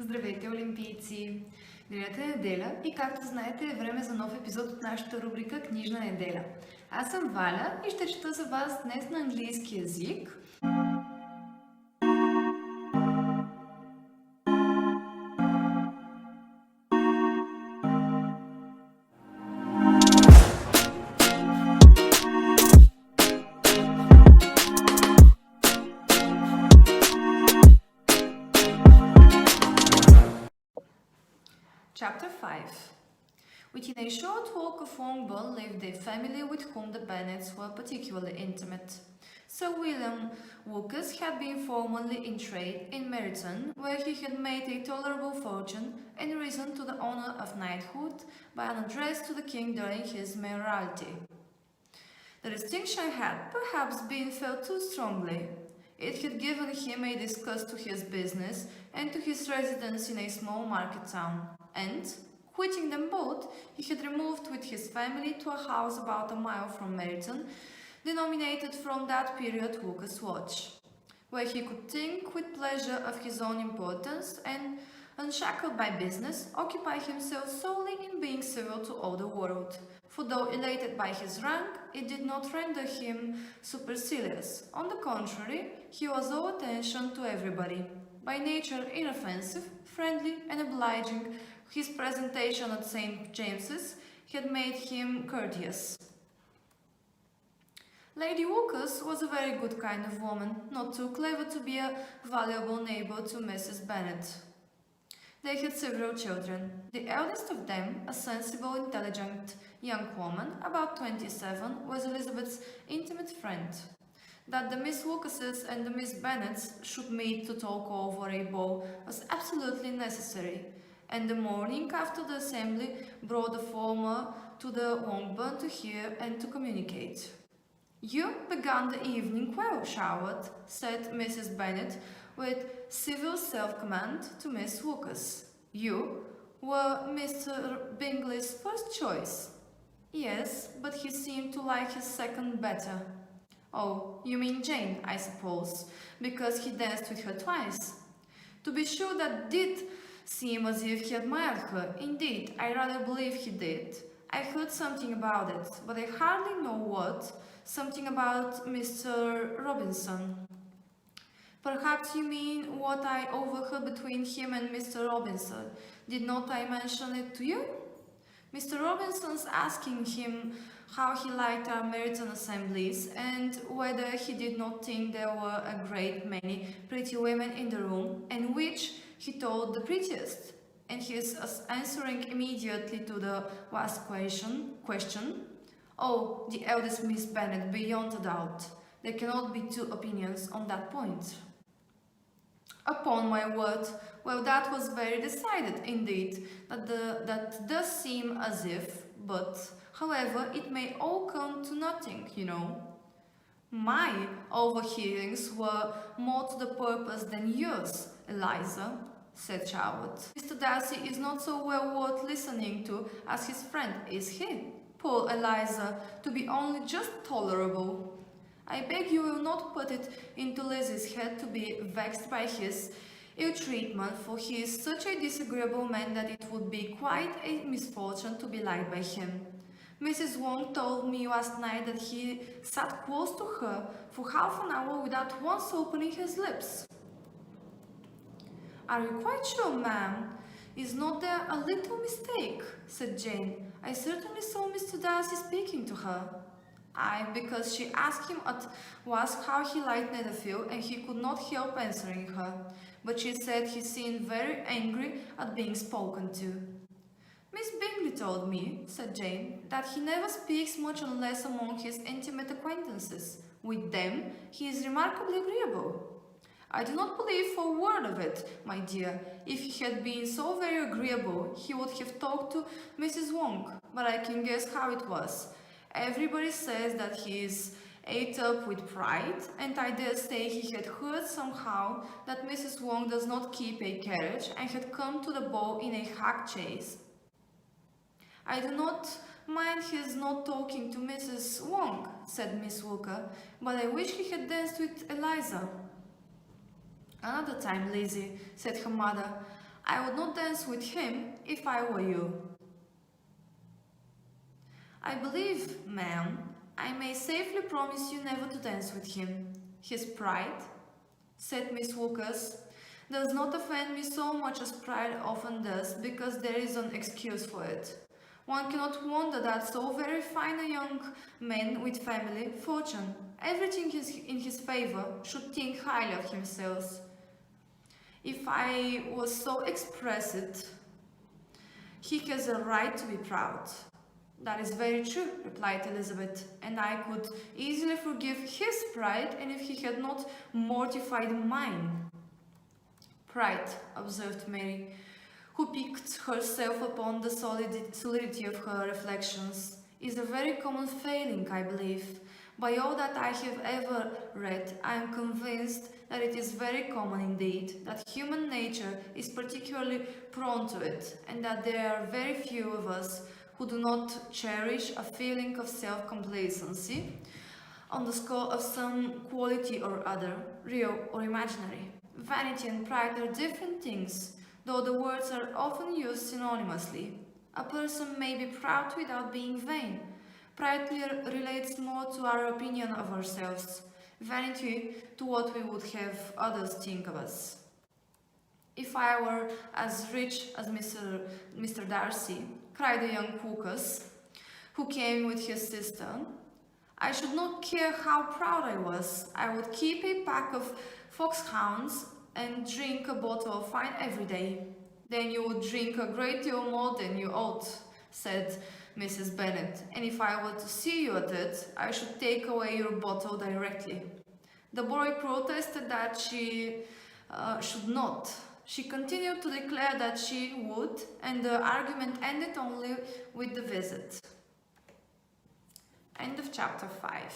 Здравейте, олимпийци! Денят е неделя и както знаете е време за нов епизод от нашата рубрика Книжна неделя. Аз съм Валя и ще чета за вас днес на английски език. Chapter 5. Within a short walk of Longbourn lived a family with whom the Bennets were particularly intimate. Sir William Lucas had been formerly in trade in Meryton, where he had made a tolerable fortune and risen to the honour of knighthood by an address to the king during his mayoralty. The distinction had perhaps been felt too strongly. It had given him a disgust to his business and to his residence in a small market town. And, quitting them both, he had removed with his family to a house about a mile from Meryton, denominated from that period Lucas Lodge, where he could think with pleasure of his own importance and, unshackled by business, occupy himself solely in being civil to all the world. For though elated by his rank, it did not render him supercilious. On the contrary, he was all attention to everybody. By nature inoffensive, friendly and obliging, his presentation at St. James's had made him courteous. Lady Lucas was a very good kind of woman, not too clever to be a valuable neighbour to Mrs. Bennet. They had several children. The eldest of them, a sensible, intelligent young woman, about 27, was Elizabeth's intimate friend. That the Miss Lucases and the Miss Bennets should meet to talk over a bowl was absolutely necessary, and the morning after the assembly brought the former to the Longbourn to hear and to communicate. "You began the evening well, Charlotte," said Mrs. Bennet with civil self-command to Miss Lucas. "You were Mr. Bingley's first choice." "Yes, but he seemed to like his second better." "Oh, you mean Jane, I suppose, because he danced with her twice." "To be sure, that did seem as if he admired her. Indeed, I rather believe he did. I heard something about it, but I hardly know what. Something about Mr. Robinson." "Perhaps you mean what I overheard between him and Mr. Robinson. Did not I mention it to you? Mr. Robinson's asking him how he liked our Meryton assemblies and whether he did not think there were a great many pretty women in the room, and which he thought the prettiest. And his answering immediately to the last question, 'Oh, the eldest Miss Bennet, beyond a doubt. There cannot be two opinions on that point.'" "Upon my word, well, that was very decided indeed. That does seem as if, but, however, it may all come to nothing, you know." "My overhearings were more to the purpose than yours, Eliza," said Charlotte. "Mr. Darcy is not so well worth listening to as his friend, is he? Poor Eliza, to be only just tolerable. I beg you will not put it into Lizzie's head to be vexed by his ill treatment, for he is such a disagreeable man that it would be quite a misfortune to be liked by him. Mrs. Wong told me last night that he sat close to her for half an hour without once opening his lips." "Are you quite sure, ma'am? Is not there a little mistake?" said Jane. "I certainly saw Mr. Darcy speaking to her." "Aye, because she asked him at last how he liked Netherfield, and he could not help answering her. But she said he seemed very angry at being spoken to." "Miss Bingley told me," said Jane, "that he never speaks much unless among his intimate acquaintances. With them he is remarkably agreeable." "I do not believe for a word of it, my dear. If he had been so very agreeable, he would have talked to Mrs. Wong, but I can guess how it was. Everybody says that he is ate up with pride, and I dare say he had heard somehow that Mrs. Wong does not keep a carriage and had come to the ball in a hack chaise." "I do not mind his not talking to Mrs. Wong," said Miss Walker, "but I wish he had danced with Eliza." "Another time, Lizzie," said her mother. I would not dance with him if I were you. I believe, ma'am, I may safely promise you never to dance with him. His pride, said Miss Lucas, does not offend me so much as pride often does, because there is an excuse for it. One cannot wonder that so very fine a young man with family, fortune, everything is in his favor, should think highly of himself. If I was so expressed, he has a right to be proud. That is very true, replied Elizabeth, and I could easily forgive his pride, and if he had not mortified mine. Pride, observed Mary, who piqued herself upon the solidity of her reflections, is a very common failing, I believe. By all that I have ever read, I am convinced that it is very common indeed, that human nature is particularly prone to it, and that there are very few of us who do not cherish a feeling of self-complacency on the score of some quality or other, real or imaginary. Vanity and pride are different things, though the words are often used synonymously. A person may be proud without being vain. Pride relates more to our opinion of ourselves, vanity to what we would have others think of us. If I were as rich as Mr. Darcy, cried the young Lucas, who came with his sister, I should not care how proud I was. I would keep a pack of foxhounds and drink a bottle of wine every day. Then you would drink a great deal more than you ought, said Mrs. Bennet, and if I were to see you at it, I should take away your bottle directly. The boy protested that she should not. She continued to declare that she would, and the argument ended only with the visit. End of chapter 5.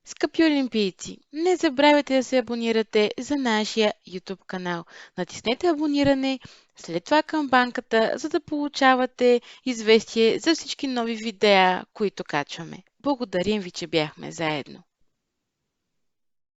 Скъпи олимпийци, не забравяйте да се абонирате за нашия YouTube канал. Натиснете абониране, след това камбанката, за да получавате известие за всички нови видеа, които качваме. Благодарим ви, че бяхме заедно.